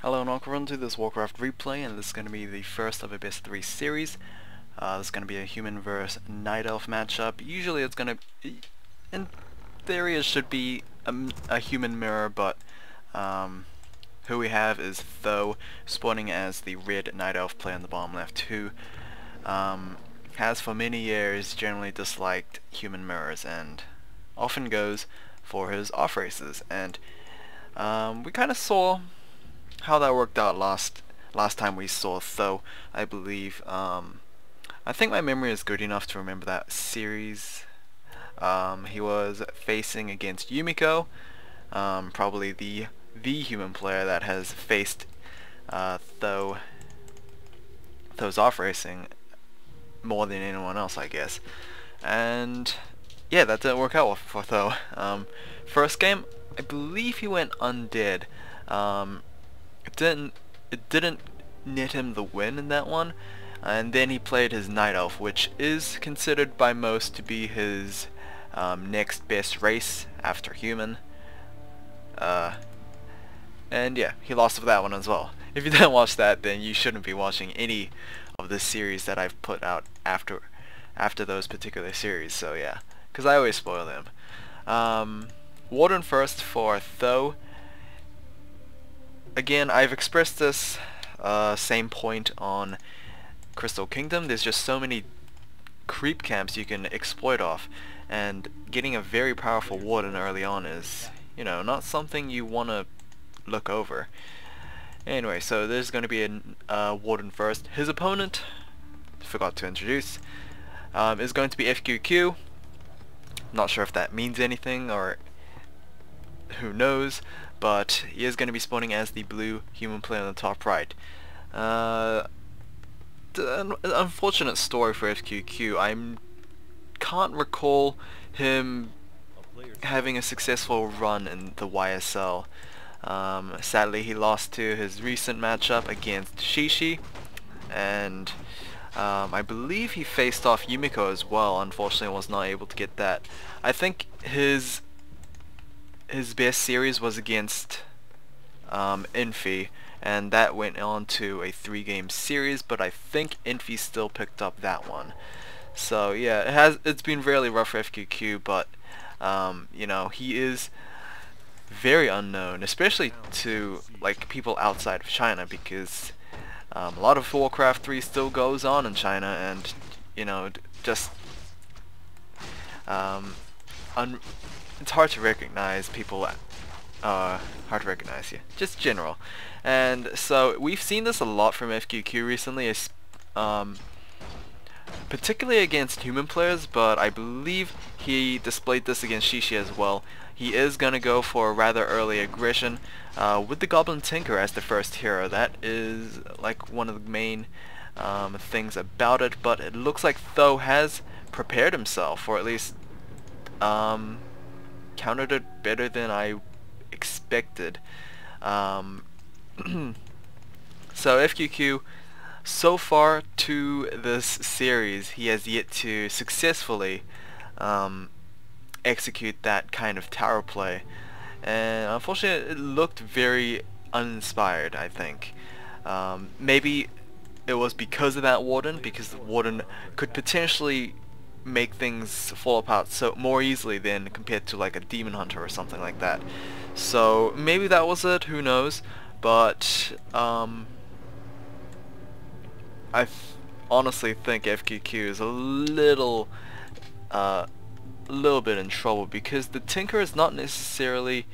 Hello and welcome to this Warcraft replay, and this is going to be the first of a best 3 series. This is going to be a human versus night elf matchup. Usually it's going to, in theory it should be a human mirror, but who we have is Tho, spawning as the red night elf player in the bottom left, who has for many years generally disliked human mirrors and often goes for his off races. And we kind of saw how that worked out last time we saw Tho, I believe. I think my memory is good enough to remember that series. He was facing against Yumiko, probably the human player that has faced Tho's off racing more than anyone else, I guess. And yeah, that didn't work out for Tho. First game, I believe he went undead. It didn't net him the win in that one, and then he played his night elf, which is considered by most to be his next best race after human. And yeah, he lost for that one as well. If you didn't watch that, then you shouldn't be watching any of the series that I've put out after those particular series. So yeah, because I always spoil them. Warden first for Tho. Again, I've expressed this same point on Crystal Kingdom. There's just so many creep camps you can exploit off, and getting a very powerful warden early on is, you know, not something you want to look over. Anyway, so there's going to be a warden first. His opponent, forgot to introduce, is going to be FQQ. Not sure if that means anything, or who knows, but he is going to be spawning as the blue human player on the top right. An unfortunate story for FQQ. I can't recall him having a successful run in the YSL. Sadly, he lost to his recent matchup against Shishi, and I believe he faced off Yumiko as well. Unfortunately, was not able to get that. I think his best series was against Infi, and that went on to a 3-game series, but I think Infi still picked up that one. So yeah, it's been really rough for FQQ, but you know, he is very unknown, especially to like people outside of China, because a lot of Warcraft 3 still goes on in China, and you know, just it's hard to recognize people, hard to recognize, yeah, just general. And so we've seen this a lot from FQQ recently, particularly against human players, but I believe he displayed this against Shishi as well. He is going to go for a rather early aggression with the Goblin Tinker as the first hero. That is like one of the main things about it, but it looks like Tho has prepared himself, or at least countered it better than I expected. So FQQ, so far to this series, he has yet to successfully execute that kind of tower play, and unfortunately it looked very uninspired, I think. Maybe it was because of that warden, because the warden could potentially make things fall apart so more easily than compared to like a demon hunter or something like that. So maybe that was it, who knows, but I honestly think FQQ is a little bit in trouble, because the Tinker is not necessarily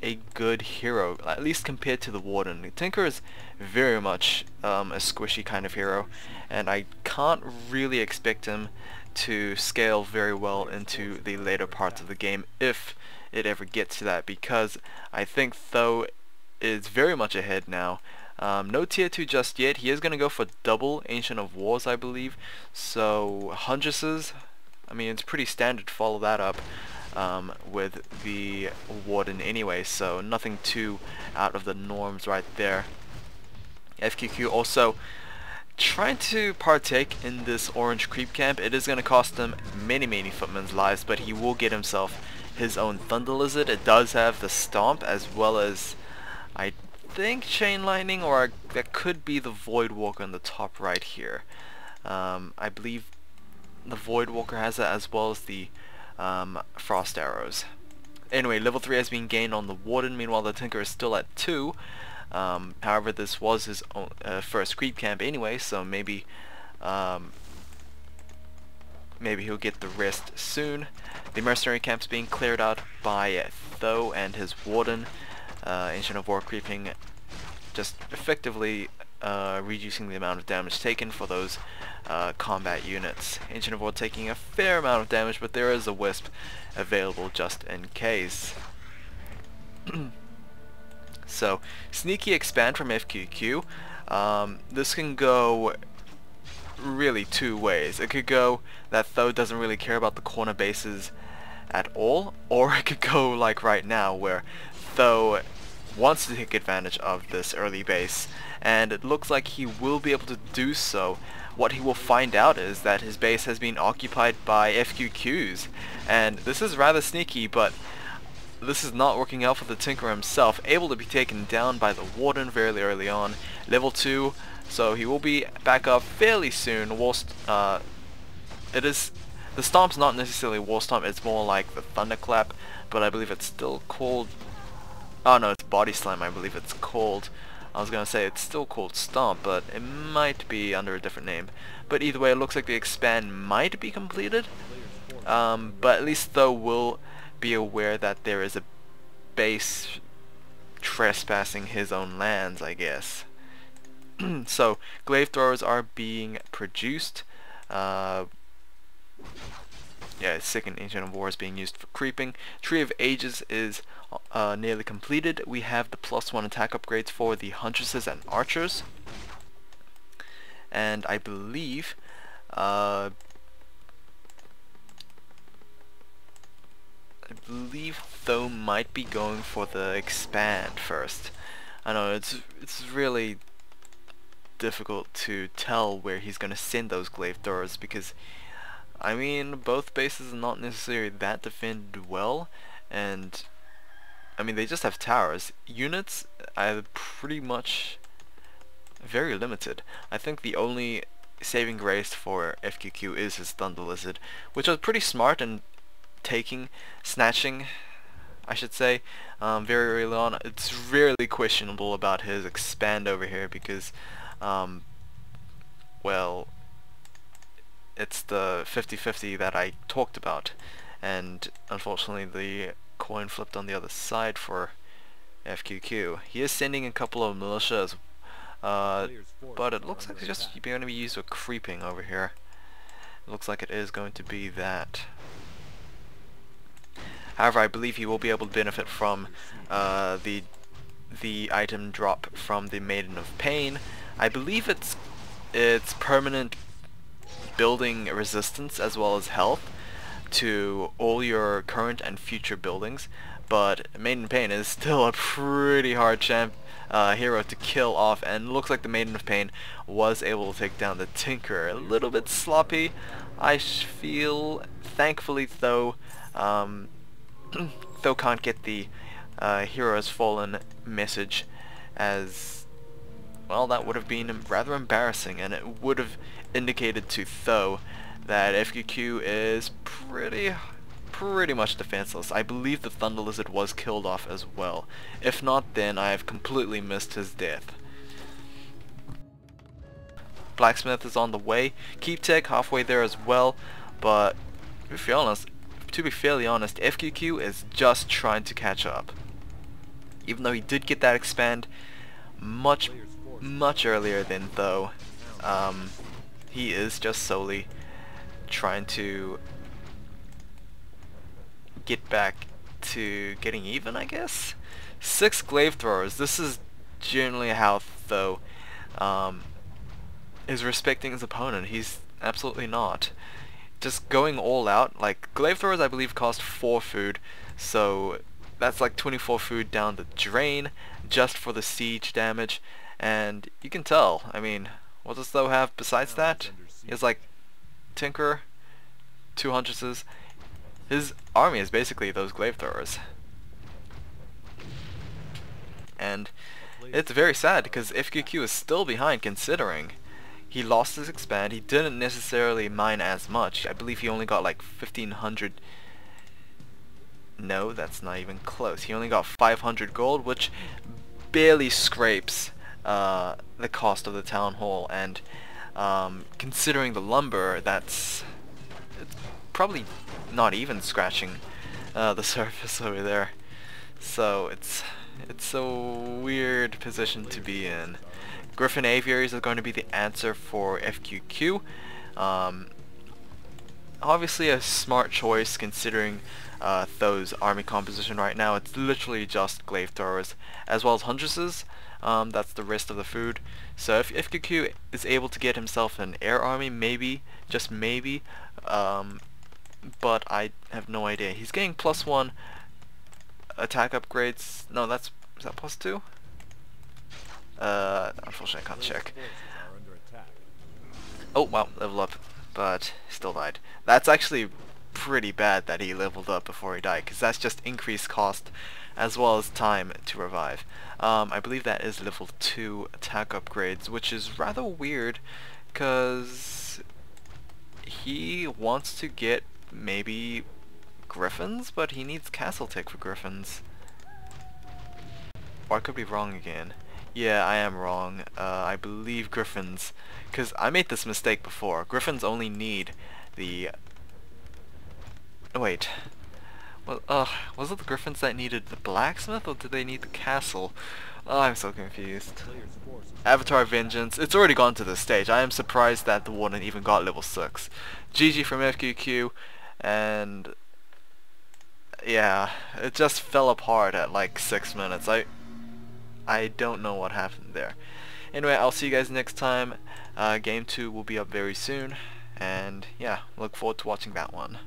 a good hero, at least compared to the warden. The Tinker is very much a squishy kind of hero, and I can't really expect him to scale very well into the later parts of the game, if it ever gets to that, because I think Tho is very much ahead now. No tier 2 just yet. He is going to go for double Ancient of Wars, I believe, so Hundresses, I mean, it's pretty standard to follow that up with the warden anyway, so nothing too out of the norms right there. FQQ also trying to partake in this orange creep camp. It is going to cost him many footmen's lives, but he will get himself his own Thunder Lizard. It does have the Stomp, as well as I think chain lightning, or that could be the Void Walker on the top right here. I believe the Void Walker has it, as well as the Frost Arrows. Anyway, level 3 has been gained on the Warden, meanwhile the Tinker is still at 2. However, this was his own, first creep camp anyway, so maybe maybe he'll get the rest soon. The mercenary camp's being cleared out by Tho and his Warden. Ancient of War creeping, just effectively reducing the amount of damage taken for those combat units. Ancient of War taking a fair amount of damage, but there is a Wisp available just in case. So, sneaky expand from FQQ. This can go really two ways. It could go that Tho doesn't really care about the corner bases at all, or it could go like right now where Tho wants to take advantage of this early base, and it looks like he will be able to do so. What he will find out is that his base has been occupied by FQQs, and this is rather sneaky, but this is not working out for the Tinker himself, able to be taken down by the Warden very early on, level 2, so he will be back up fairly soon. It is, the Stomp's not necessarily War Stomp, it's more like the Thunderclap, but I believe it's still called, oh no, it's Body Slam I believe it's called. I was gonna say it's still called Stomp, but it might be under a different name. But either way, it looks like the expand might be completed, but at least Tho will be aware that there is a base trespassing his own lands, I guess. So, glaive throwers are being produced. Yeah, second Ancient of War is being used for creeping. Tree of Ages is nearly completed. We have the +1 attack upgrades for the Huntresses and Archers. And I believe Tho might be going for the expand first. I know it's really difficult to tell where he's gonna send those glaive throwers, because I mean both bases are not necessarily that defended well, and I mean they just have towers. Units are pretty much very limited. I think the only saving grace for FQQ is his Thunder Lizard, which was pretty smart and snatching, I should say, very early on. It's really questionable about his expand over here because, well, it's the 50-50 that I talked about, and unfortunately the coin flipped on the other side for FQQ. He is sending a couple of militias, but it looks like it's just going to be used for creeping over here. It looks like it is going to be that. However, I believe he will be able to benefit from the item drop from the Maiden of Pain. I believe it's permanent building resistance as well as health to all your current and future buildings, but Maiden of Pain is still a pretty hard hero to kill off, and looks like the Maiden of Pain was able to take down the Tinker. A little bit sloppy, I feel. Thankfully though, Tho can't get the Hero Has Fallen message, as well that would have been rather embarrassing, and it would have indicated to Tho that FQQ is pretty much defenseless. I believe the Thunder Lizard was killed off as well. If not, then I have completely missed his death. Blacksmith is on the way. Keep Tech halfway there as well, but to be fairly honest, FQQ is just trying to catch up. Even though he did get that expand much earlier than Tho, he is just solely trying to get back to getting even, I guess. 6 glaive throwers. This is generally how Tho is respecting his opponent. He's absolutely not. Just going all out. Like, glaive throwers I believe cost 4 food, so that's like 24 food down the drain just for the siege damage, and you can tell, I mean, what does Tho have besides that? He has like Tinker, 2 Huntresses. His army is basically those glaive throwers. And It's very sad because FQQ is still behind considering he lost his expand. He didn't necessarily mine as much. I believe he only got like 1500. No, that's not even close. He only got 500 gold, which barely scrapes the cost of the town hall, and considering the lumber, it's probably not even scratching the surface over there. So it's a weird position to be in. Griffin Aviaries are going to be the answer for FQQ. Obviously a smart choice considering Tho's army composition right now. It's literally just glaive throwers as well as huntresses. That's the rest of the food. So if FQQ is able to get himself an air army, maybe, just maybe, but I have no idea. He's getting +1 attack upgrades. No, is that +2? Unfortunately I can't check. Oh wow, level up, but still died. That's actually pretty bad that he leveled up before he died, because that's just increased cost as well as time to revive. I believe that is level 2 attack upgrades, which is rather weird because he wants to get maybe griffins, but he needs castle tech for griffins. Or I could be wrong again. Yeah, I am wrong. I believe griffins, because I made this mistake before. Griffins only need the... Oh, wait. Well, was it the griffins that needed the blacksmith, or did they need the castle? Oh, I'm so confused. Avatar Vengeance. It's already gone to this stage. I am surprised that the warden even got level 6. GG from FQQ, and... yeah, it just fell apart at like 6 minutes. I don't know what happened there. Anyway, I'll see you guys next time. Game 2 will be up very soon, and yeah, look forward to watching that one.